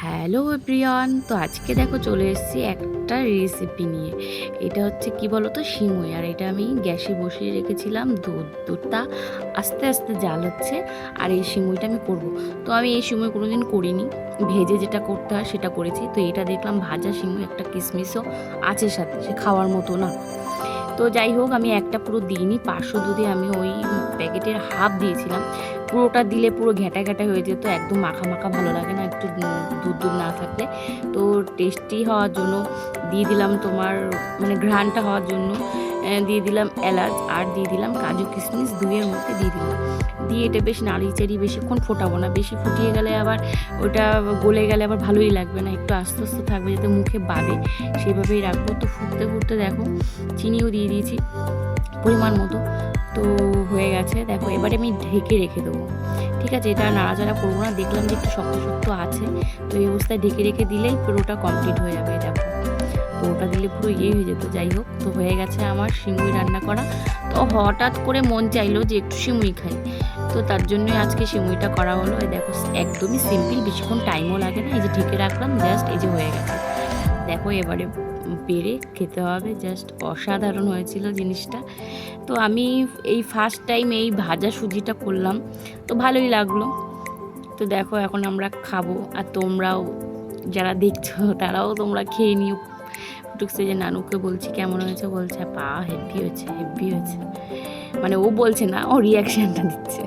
Hello everyone, তো আজকে দেখো চলে এসেছি একটা রেসিপি নিয়ে। এটা হচ্ছে কি বলো তো, সিমুই। আর এটা আমি গ্যাসে বসিয়ে রেখেছিলাম, দুধটা আস্তে আস্তে জাল হচ্ছে। আর এই সিমুইটা আমি করব। তো আমি এই সিমুই কোনোদিন করিনি, ভেজে যেটা করতে হয় সেটা করেছি। তো এটা দেখলাম ভাজা সিমুই, একটা কিশমিশও আছে সাথে, সে খাওয়ার মতো না। তো যাই হোক, আমি একটা পুরো দিইনি, 500 দুধে আমি ওই প্যাকেটের হাফ দিয়েছিলাম। পুরোটা দিলে পুরো ঘ্যাটা ঘ্যাটা হয়ে যেত, একদম মাখা মাখা ভালো লাগে না একটু দুধ দুধ না থাকলে। তো টেস্টি হওয়ার জন্য দিয়ে দিলাম তোমার, মানে ঘ্রাণটা হওয়ার জন্য দিয়ে দিলাম এলাচ, আর দিয়ে দিলাম কাজু কিশমিশ, দুইয়ের মধ্যে দিয়ে দিলাম। দিয়ে এটা বেশ নাড়িচাড়ি, বেশিক্ষণ ফোটাবো না, বেশি ফুটিয়ে গেলে আবার ওটা গলে গেলে আবার ভালোই লাগবে না, একটু আস্তে আস্তে থাকবে যাতে মুখে বাঁধে, সেভাবেই রাখবো। তো ফুটতে ফুটতে দেখো চিনিও দিয়ে দিয়েছি পরিমাণ মতো। তো হয়ে গেছে দেখো, এবারে আমি ঢেকে রেখে দেবো। ঠিক আছে, এটা নাড়াচাড়া করবো না, দেখলাম যে একটু শক্ত শক্ত আছে, তো এই অবস্থায় ঢেকে রেখে দিলেই পুরোটা কমপ্লিট হয়ে যাবে। দেখো পুরোটা দিলে পুরো হয়ে যেত। যাই হোক, তো হয়ে গেছে আমার সিমুই রান্না করা। তো হঠাৎ করে মন চাইলো যে একটু সিমুই খাই, তো তার জন্যই আজকে সিমুইটা করা হলো। এই দেখো একদমই সিম্পল, বেশিক্ষণ টাইমও লাগে না। এই যে ঢেকে রাখলাম, জাস্ট এই যে হয়ে গেছে। দেখো এবারে বেড়ে খেতে হবে, জাস্ট অসাধারণ হয়েছিল জিনিসটা। তো আমি এই ফার্স্ট টাইম এই ভাজা সুজিটা করলাম, তো ভালোই লাগলো। তো দেখো এখন আমরা খাবো, আর তোমরাও যারা দেখছো তারাও তোমরা খেয়ে নিও। টুকসে যে নানুকে বলছি কেমন হয়েছে, বলছে পা হেভি হয়েছে, হেভি হয়েছে। মানে ও বলছে না, ও রিয়াকশানটা দিচ্ছে।